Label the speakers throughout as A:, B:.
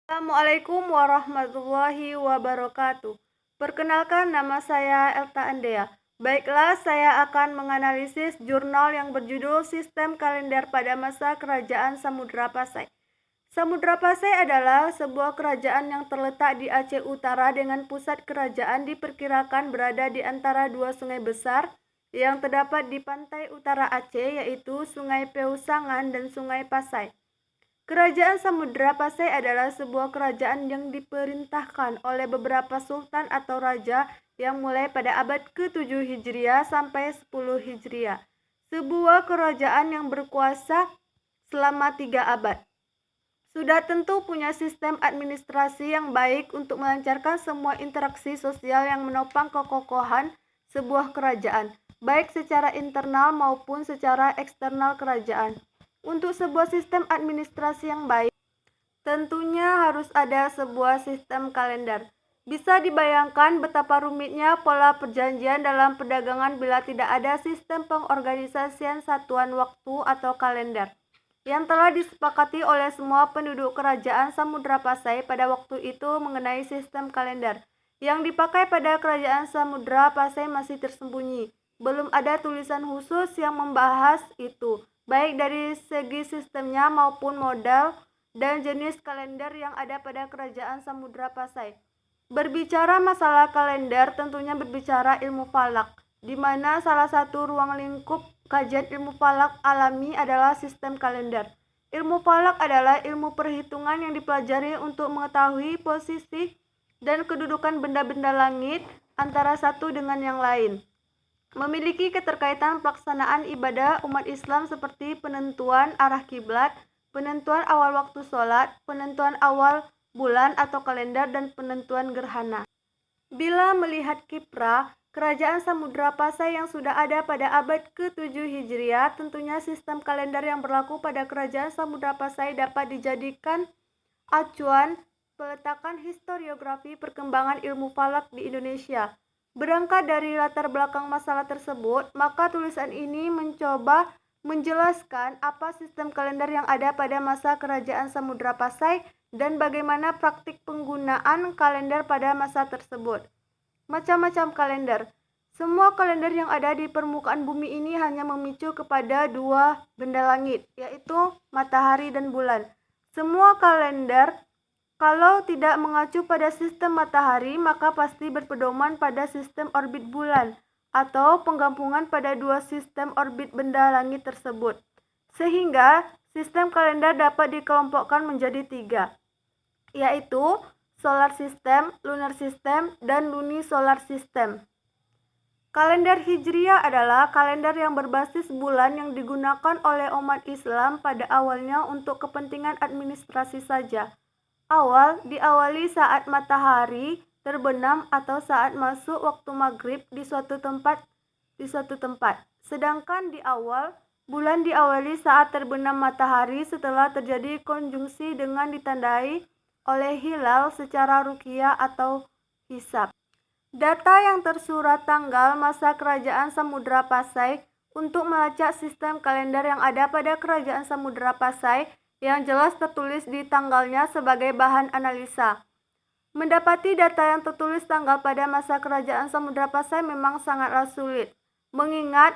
A: Assalamualaikum warahmatullahi wabarakatuh. Perkenalkan, nama saya Elta Andea. Baiklah, saya akan menganalisis jurnal yang berjudul Sistem Kalender pada Masa Kerajaan Samudra Pasai. Samudra Pasai adalah sebuah kerajaan yang terletak di Aceh Utara dengan pusat kerajaan diperkirakan berada di antara dua sungai besar yang terdapat di pantai utara Aceh, yaitu Sungai Peusangan dan Sungai Pasai. Kerajaan Samudra Pasai adalah sebuah kerajaan yang diperintahkan oleh beberapa sultan atau raja yang mulai pada abad ke-7 Hijriah sampai 10 Hijriah. Sebuah kerajaan yang berkuasa selama 3 abad. Sudah tentu punya sistem administrasi yang baik untuk melancarkan semua interaksi sosial yang menopang kekokohan sebuah kerajaan, baik secara internal maupun secara eksternal kerajaan. Untuk sebuah sistem administrasi yang baik, tentunya harus ada sebuah sistem kalender. Bisa dibayangkan betapa rumitnya pola perjanjian dalam perdagangan bila tidak ada sistem pengorganisasian satuan waktu atau kalender yang telah disepakati oleh semua penduduk kerajaan Samudra Pasai pada waktu itu mengenai sistem kalender. Yang dipakai pada kerajaan Samudra Pasai masih tersembunyi. Belum ada tulisan khusus yang membahas itu, baik dari segi sistemnya maupun model dan jenis kalender yang ada pada kerajaan Samudra Pasai. Berbicara masalah kalender tentunya berbicara ilmu falak, di mana salah satu ruang lingkup kajian ilmu falak alami adalah sistem kalender. Ilmu falak adalah ilmu perhitungan yang dipelajari untuk mengetahui posisi dan kedudukan benda-benda langit antara satu dengan yang lain. Memiliki keterkaitan pelaksanaan ibadah umat Islam seperti penentuan arah kiblat, penentuan awal waktu sholat, penentuan awal bulan atau kalender, dan penentuan gerhana. Bila melihat kiprah kerajaan Samudra Pasai yang sudah ada pada abad ke-7 Hijriah, tentunya sistem kalender yang berlaku pada kerajaan Samudra Pasai dapat dijadikan acuan peletakan historiografi perkembangan ilmu falak di Indonesia. Berangkat dari latar belakang masalah tersebut, maka tulisan ini mencoba menjelaskan apa sistem kalender yang ada pada masa kerajaan Samudra Pasai dan bagaimana praktik penggunaan kalender pada masa tersebut. Macam-macam kalender. Semua kalender yang ada di permukaan bumi ini hanya memicu kepada dua benda langit, yaitu matahari dan bulan. Semua kalender kalau tidak mengacu pada sistem matahari, maka pasti berpedoman pada sistem orbit bulan atau penggabungan pada dua sistem orbit benda langit tersebut. Sehingga sistem kalender dapat dikelompokkan menjadi 3, yaitu solar system, lunar system, dan lunisolar system. Kalender Hijriah adalah kalender yang berbasis bulan yang digunakan oleh umat Islam pada awalnya untuk kepentingan administrasi saja. Diawali saat matahari terbenam atau saat masuk waktu maghrib di suatu tempat. Sedangkan bulan diawali saat terbenam matahari setelah terjadi konjungsi dengan ditandai oleh hilal secara ruqyah atau hisab. Data yang tersurat tanggal masa kerajaan Samudra Pasai untuk melacak sistem kalender yang ada pada kerajaan Samudra Pasai yang jelas tertulis di tanggalnya sebagai bahan analisa. Mendapati data yang tertulis tanggal pada masa kerajaan Samudra Pasai memang sangatlah sulit, mengingat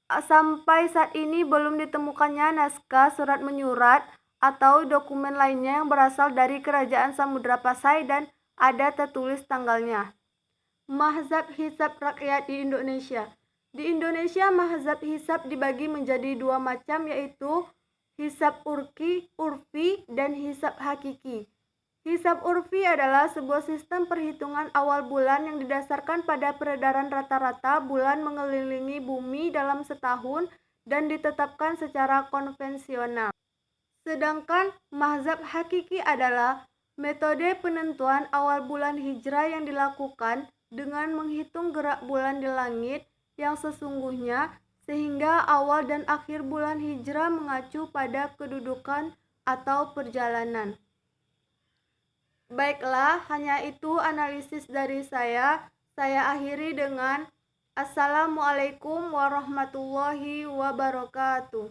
A: sampai saat ini belum ditemukannya naskah surat menyurat atau dokumen lainnya yang berasal dari kerajaan Samudra Pasai dan ada tertulis tanggalnya. Mahzab hisab rakyat di Indonesia. Di Indonesia, mahzab hisab dibagi menjadi 2 macam, yaitu hisab urfi dan hisab hakiki. Hisab urfi adalah sebuah sistem perhitungan awal bulan yang didasarkan pada peredaran rata-rata bulan mengelilingi bumi dalam setahun dan ditetapkan secara konvensional. Sedangkan mahzab hakiki adalah metode penentuan awal bulan hijrah yang dilakukan dengan menghitung gerak bulan di langit yang sesungguhnya sehingga awal dan akhir bulan hijrah mengacu pada kedudukan atau perjalanan. Baiklah, hanya itu analisis dari saya. Saya akhiri dengan Assalamualaikum warahmatullahi wabarakatuh.